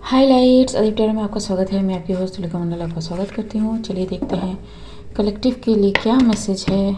Highlights अधिकतर में आपका स्वागत है। मैं आपकी होस्ट तुलिका मंडल आपका स्वागत करती हूँ। चलिए देखते हैं कलेक्टिव के लिए क्या मैसेज है।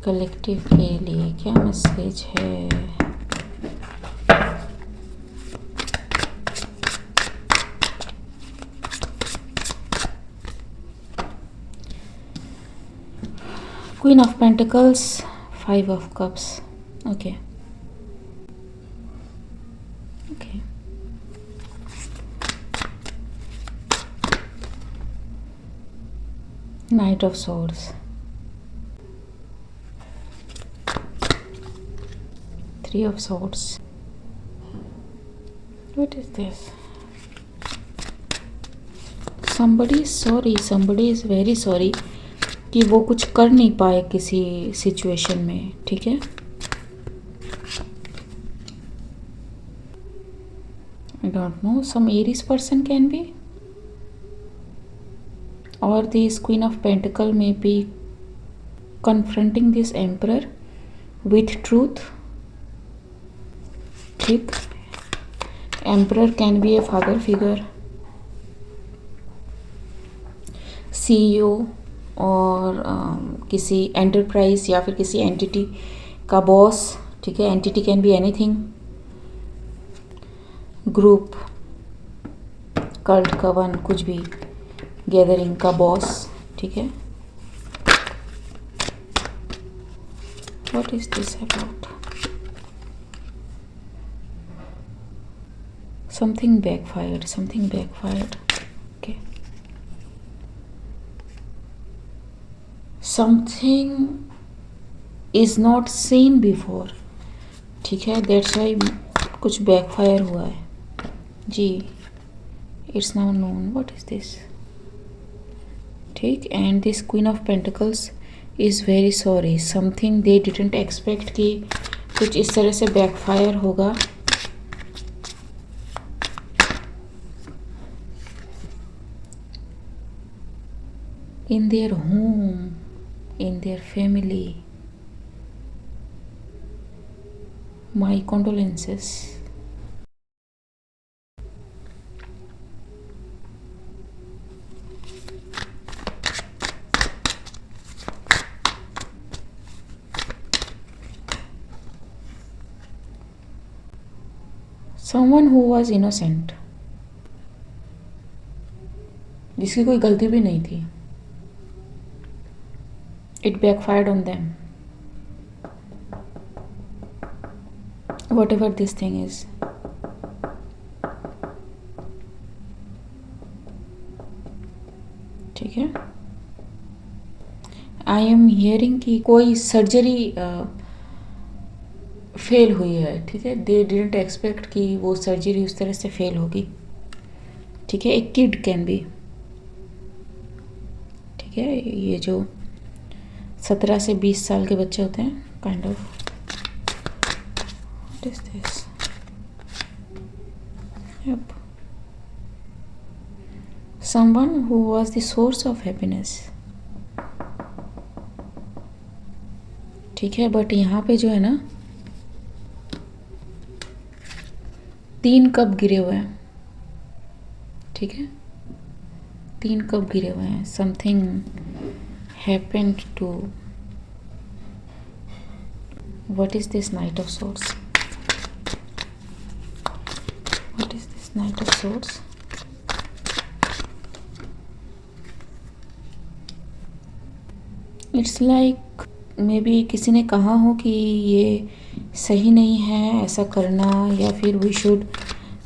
कलेक्टिव के लिए क्या मैसेज है। Queen of pentacles, 5 of cups. Okay Knight of Swords, 3 of Swords. What is this? Somebody is sorry, somebody is very sorry कि वो कुछ कर नहीं पाए किसी सिचुएशन में, ठीक है। I don't know, some Aries person can be, or this Queen of Pentacle may be confronting this Emperor with truth. ठीक, Emperor can be a father figure, CEO और किसी एंटरप्राइज या फिर किसी एंटिटी का बॉस, ठीक है। Entity can be anything, group, cult, coven, कुछ भी, गैदरिंग का बॉस, ठीक है। What is this about? Something backfired, something backfired. Okay, something is not seen before, ठीक है। दैट्स वाई कुछ बैकफायर हुआ है जी। It's now known. What is this? ठीक, and this queen of pentacles is very sorry, something they didn't expect कि कुछ इस तरह से बैकफायर होगा। In their home, in their family, my condolences. Someone who was innocent, जिसकी कोई गलती भी नहीं थी, it backfired on them, whatever this thing is. ठीक है। आई एम हियरिंग कि कोई सर्जरी फेल हुई है, ठीक है। दे डिडंट एक्सपेक्ट कि वो सर्जरी उस तरह से फेल होगी, ठीक है। एक किड कैन बी, ठीक है। ये जो 17 से 20 साल के बच्चे होते हैं, kind of. What is this? Yup, someone who was the source of happiness, ठीक है। बट यहाँ पे जो है ना, 3 कप गिरे हुए हैं, ठीक है। 3 कप गिरे हुए हैं। Something happened to, what is this? Knight of source. What is this knight of source? It's like maybe किसी ने कहा हो कि ये सही नहीं है ऐसा करना, या फिर वी शुड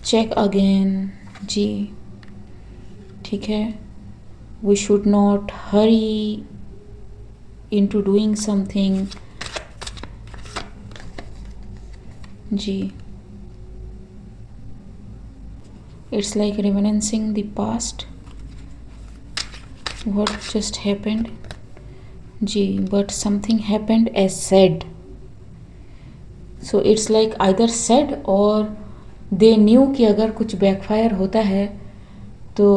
चेक अगेन जी, ठीक है। We should not hurry into doing something जी। It's like reminiscing the past, what just happened जी। But something happened as said, so it's like either said or they new कि अगर कुछ backfire होता है तो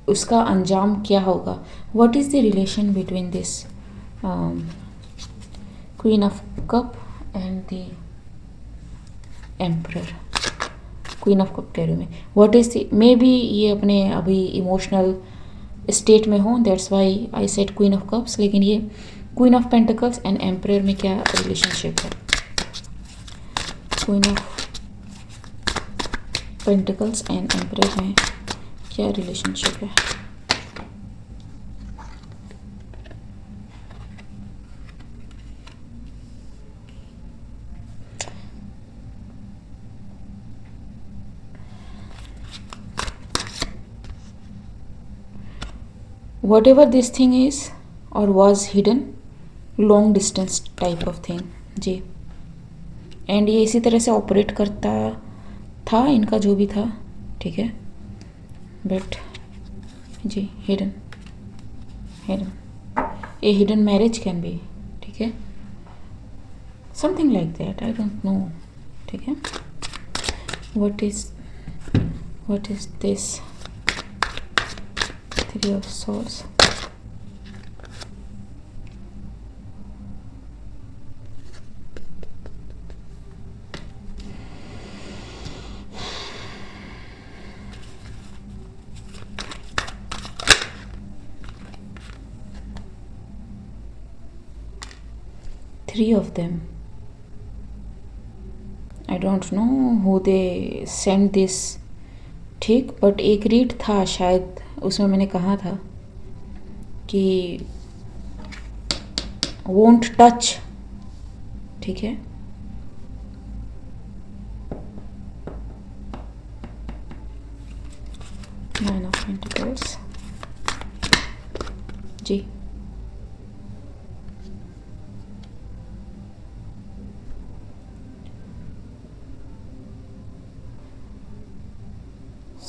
उसका अंजाम क्या होगा। What is the relation between this queen of cup and the emperor, queen of cup carry में। व्हाट इज मे बी ये अपने अभी इमोशनल स्टेट में हो, that's why I said queen of cups. लेकिन ये queen of pentacles and emperor में क्या रिलेशनशिप है? Queen of pentacles and emperor में क्या रिलेशनशिप है? Whatever this thing is or was hidden, long distance type of thing जी। And ये इसी तरह से ऑपरेट करता था, इनका जो भी था, ठीक है। बट जी hidden, hidden, a hidden marriage can be, ठीक है, something like that, I don't know, ठीक है। What is this Three of Swords? Three of them. I don't know who they sent this, ठीक। बट एक read था शायद, उसमें मैंने कहा था कि वोंट टच, ठीक है। नाइन ऑफ पेंटिकल्स जी।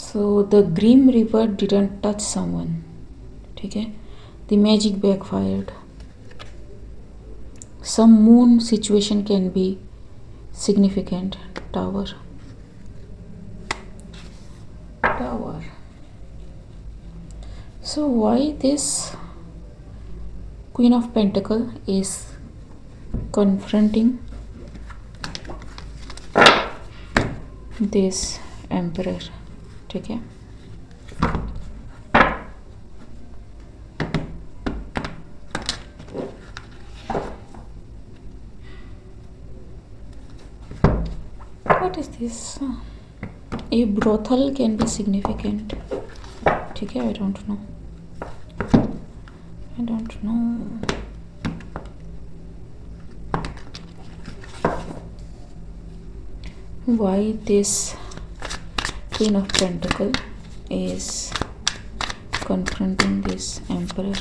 So the Grim Reaper didn't touch someone, ठीक है। The magic backfired. Some moon situation can be significant. Tower. So why this Queen of Pentacle is confronting this Emperor, ठीक है। What is this? A brothel can be significant, ठीक है। I don't know. Why this Queen of Pentacle is confronting this Emperor?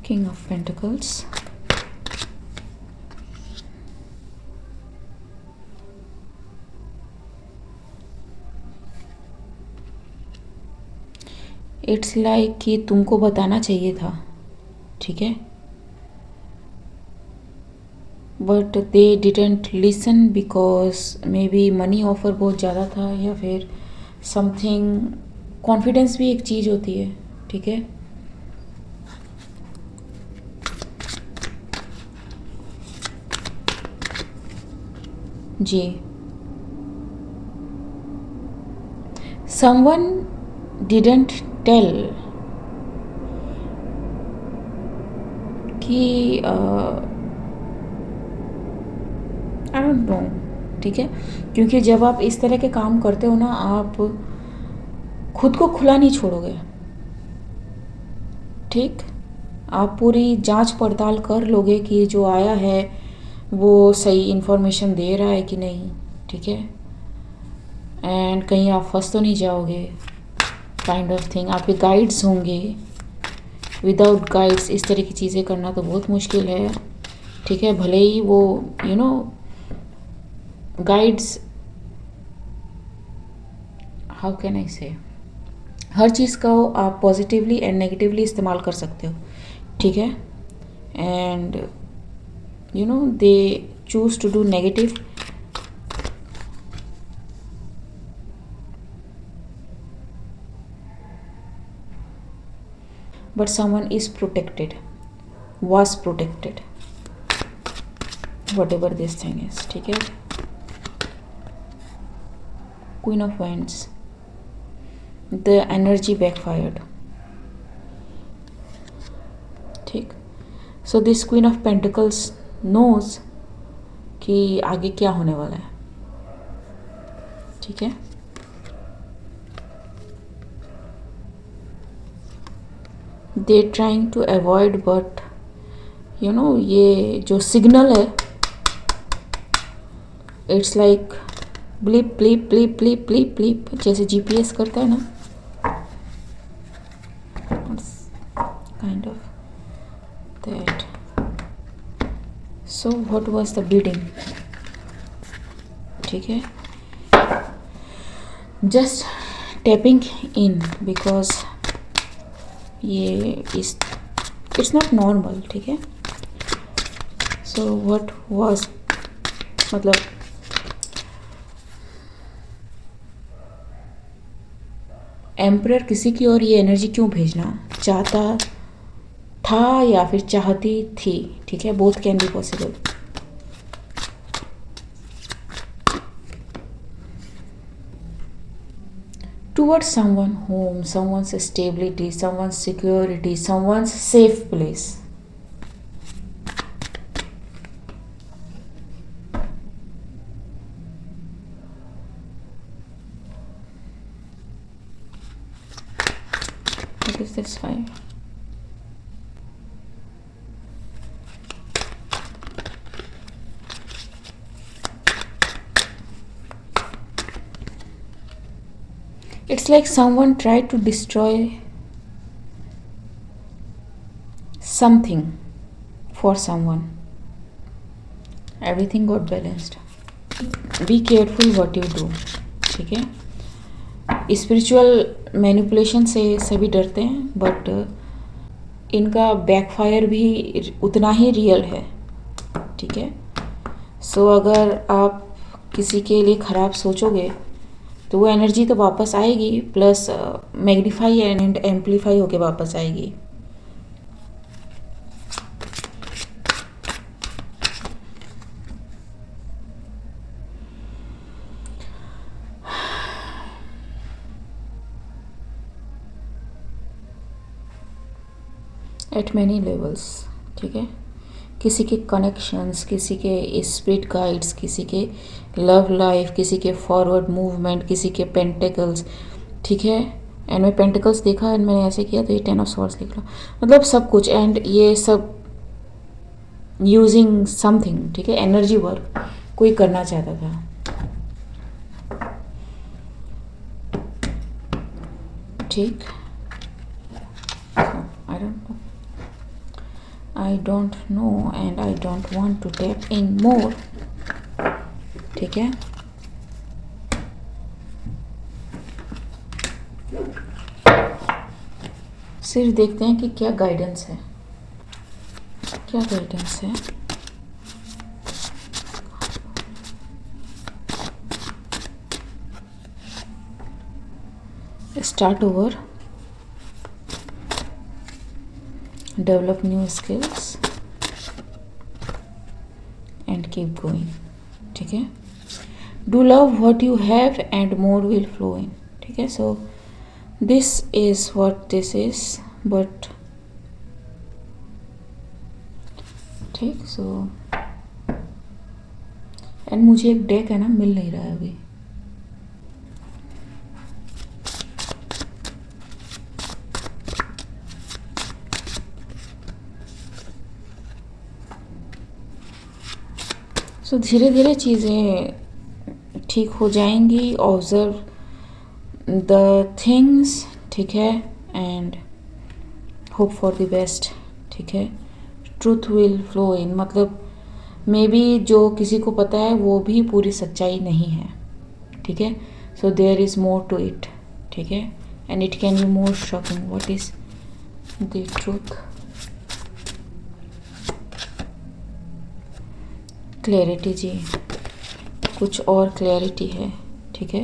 King of Pentacles, it's like कि तुमको बताना चाहिए था, ठीक है। But they didn't listen because may be money offer बहुत ज़्यादा था, या फिर समथिंग, कॉन्फिडेंस भी एक चीज़ होती है, ठीक है। जी, someone didn't tell कि आई डोंट नो, ठीक है। क्योंकि जब आप इस तरह के काम करते हो ना, आप खुद को खुला नहीं छोड़ोगे, ठीक। आप पूरी जांच पड़ताल कर लोगे कि जो आया है वो सही इन्फॉर्मेशन दे रहा है कि नहीं, ठीक है। एंड कहीं आप फंस तो नहीं जाओगे, काइंड ऑफ थिंग। आपके गाइड्स होंगे, विदाउट गाइड्स इस तरह की चीज़ें करना तो बहुत मुश्किल है, ठीक है। भले ही वो गाइड्स, हाउ कैन आई से, हर चीज़ का आप पॉजिटिवली एंड नेगेटिवली इस्तेमाल कर सकते हो, ठीक है। And they choose to do negative. but someone is protected, was protected, whatever this thing is. ठीक है, Queen of Wands, the energy backfired. ठीक, so this Queen of Pentacles knows कि आगे क्या होने वाला है. ठीक है, they trying to avoid, but you know ये जो सिग्नल है, it's like blip blip blip blip blip blip, जैसे जीपीएस करता है ना, kind of that. So what was the bidding? ठीक है, जस्ट टैपिंग इन, बिकॉज ये इट्स नॉट नॉर्मल. ठीक है, सो व्हाट वाज, मतलब एम्परर किसी की और ये एनर्जी क्यों भेजना चाहता था या फिर चाहती थी. ठीक है, both can be possible. Towards someone home, someone's stability, someone's security, someone's safe place. What is this 5? It's like someone tried to destroy something for someone. Everything got balanced. Be careful what you do. ठीक है, spiritual manipulation से सभी डरते हैं, but इनका backfire भी उतना ही real है. ठीक है, सो अगर आप किसी के लिए ख़राब सोचोगे तो वो एनर्जी तो वापस आएगी, प्लस मैग्नीफाई एंड एम्पलीफाई होके वापस आएगी. Eight many levels. ठीक है, किसी के कनेक्शंस, किसी के स्पिरिट गाइड्स, किसी के लव लाइफ, किसी के फॉरवर्ड मूवमेंट, किसी के पेंटिकल्स. ठीक है, एंड मैं पेंटिकल्स देखा एंड मैंने ऐसे किया तो ये 10 ऑफ स्वॉर्ड्स लिख लो, मतलब सब कुछ. एंड ये सब यूजिंग समथिंग. ठीक है, एनर्जी वर्क कोई करना चाहता था. ठीक, I don't know and I don't want to tap in more. ठीक है, सिर्फ देखते हैं कि क्या गाइडेंस है, क्या गाइडेंस है. Start over, develop new skills and keep going. ठीक है, do love what you have and more will flow in. ठीक है, so this is what this is, but ठीक, so and मुझे एक डेक है ना, मिल नहीं रहा है अभी. तो धीरे धीरे चीज़ें ठीक हो जाएंगी. Observe the things. ठीक है, and hope for the best. ठीक है, ट्रूथ विल फ्लो इन, मतलब मे बी जो किसी को पता है वो भी पूरी सच्चाई नहीं है. ठीक है, so there is more to it. ठीक है, and it can be more shocking. What is the truth? Clarity जी, कुछ और क्लैरिटी है. ठीक है,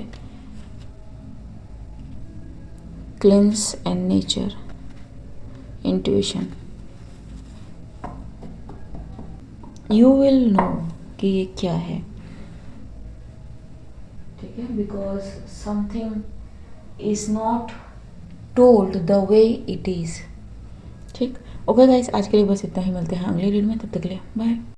cleanse and nature. Intuition, you will know कि ये क्या है, ठीक है, because something is not told the way it is. ठीक, ओके गाइस, आज के लिए बस इतना ही, मिलते हैं अगले रीड में, तब तक के लिए बाय।